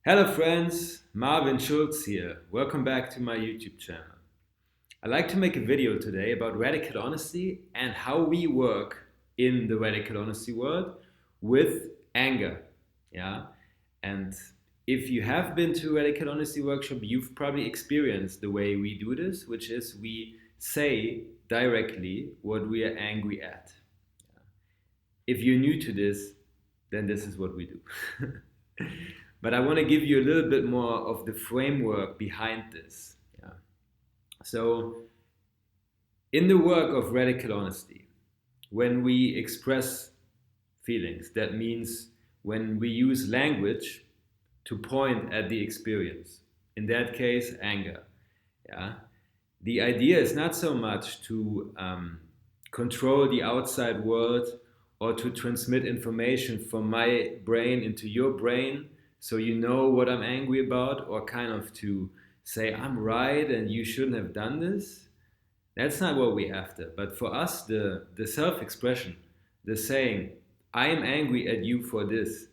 Hello friends, Marvin Schulz here. Welcome back to my YouTube channel. I'd like to make a video today about radical honesty and how we work in the radical honesty world with anger. Yeah, and if you have been to a radical honesty workshop, you've probably experienced the way we do this, which is we say directly what we are angry at. If you're new to this, then this is what we do. But I want to give you a little bit more of the framework behind this. Yeah. So, in the work of radical honesty, when we express feelings, that means when we use language to point at the experience, in that case, anger. Yeah. The idea is not so much to control the outside world or to transmit information from my brain into your brain so you know what I'm angry about, or kind of to say I'm right and you shouldn't have done this. That's not what we're after. But for us, the self-expression, the saying, I am angry at you for this,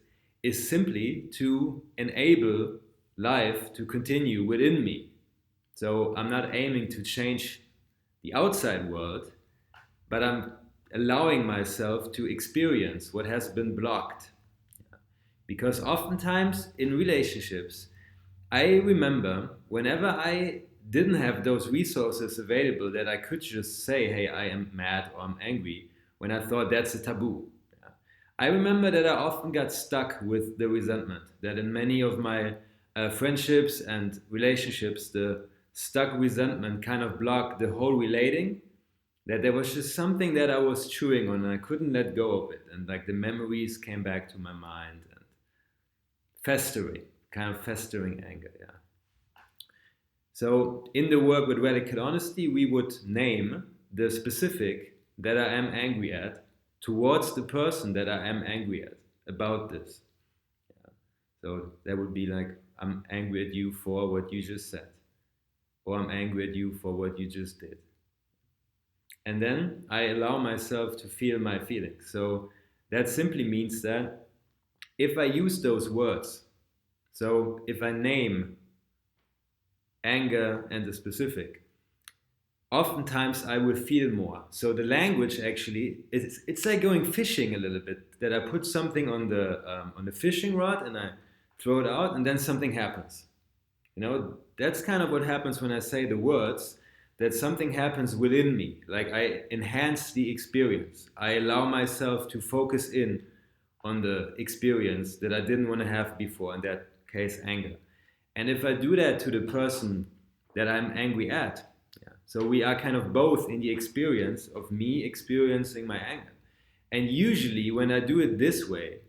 is simply to enable life to continue within me. So I'm not aiming to change the outside world, but I'm allowing myself to experience what has been blocked. Because oftentimes in relationships, I remember whenever I didn't have those resources available that I could just say, hey, I am mad or I'm angry, when I thought that's a taboo. I remember that I often got stuck with the resentment, that in many of my friendships and relationships, the stuck resentment kind of blocked the whole relating, that there was just something that I was chewing on and I couldn't let go of it. And like the memories came back to my mind and festering, kind of festering anger. Yeah. So in the work with radical honesty, we would name the specific that I am angry at towards the person that I am angry at about this. Yeah. So that would be like, I'm angry at you for what you just said, or I'm angry at you for what you just did. And then I allow myself to feel my feelings. So that simply means that if I use those words, so if I name anger and the specific, oftentimes I will feel more. So the language actually, it's like going fishing a little bit, that I put something on the fishing rod and I throw it out and then something happens. You know, that's kind of what happens when I say the words, that something happens within me. Like I enhance the experience. I allow myself to focus in on the experience that I didn't want to have before, in that case, anger. And if I do that to the person that I'm angry at, yeah, so we are kind of both in the experience of me experiencing my anger. And usually when I do it this way,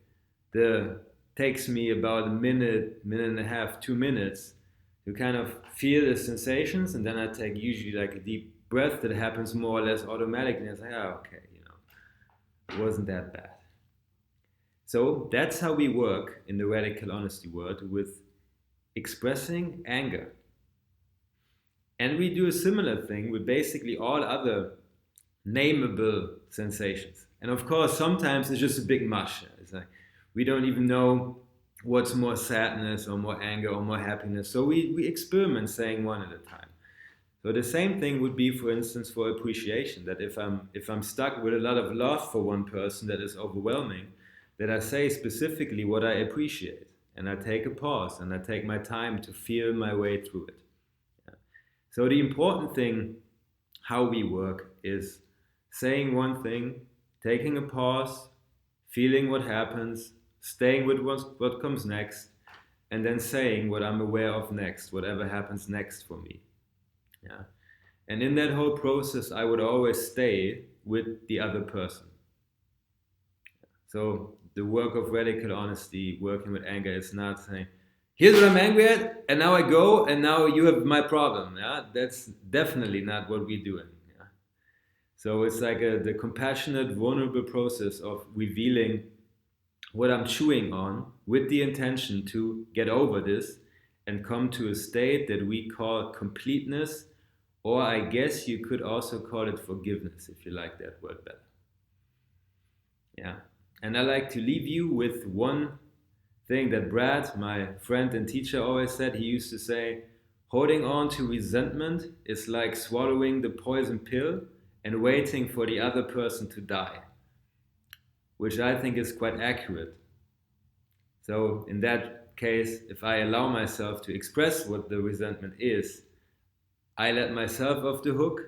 the takes me about a minute, minute and a half, 2 minutes to kind of feel the sensations, and then I take usually like a deep breath that happens more or less automatically. And I say, oh, okay, it wasn't that bad. So that's how we work in the radical honesty world with expressing anger. And we do a similar thing with basically all other nameable sensations. And of course, sometimes it's just a big mush. It's like we don't even know what's more sadness or more anger or more happiness. So we experiment saying one at a time. So the same thing would be, for instance, for appreciation. That if I'm stuck with a lot of love for one person that is overwhelming, that I say specifically what I appreciate, and I take a pause and I take my time to feel my way through it. Yeah. So the important thing, how we work, is saying one thing, taking a pause, feeling what happens, staying with what comes next, and then saying what I'm aware of next, whatever happens next for me. Yeah. And in that whole process, I would always stay with the other person. So the work of radical honesty, working with anger, is not saying, here's what I'm angry at, and now I go, and now you have my problem. Yeah, that's definitely not what we're doing. Yeah? So it's like the compassionate, vulnerable process of revealing what I'm chewing on with the intention to get over this and come to a state that we call completeness, or I guess you could also call it forgiveness if you like that word better. Yeah. And I like to leave you with one thing that Brad, my friend and teacher, always said. He used to say, holding on to resentment is like swallowing the poison pill and waiting for the other person to die, which I think is quite accurate. So, in that case, if I allow myself to express what the resentment is, I let myself off the hook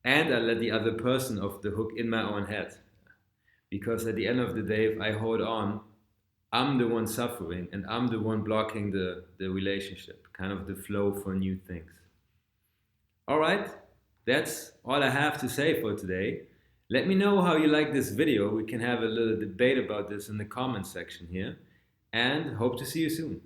and I let the other person off the hook in my own head. Because at the end of the day, if I hold on, I'm the one suffering and I'm the one blocking the relationship, kind of the flow for new things. All right, that's all I have to say for today. Let me know how you like this video. We can have a little debate about this in the comment section here, and hope to see you soon.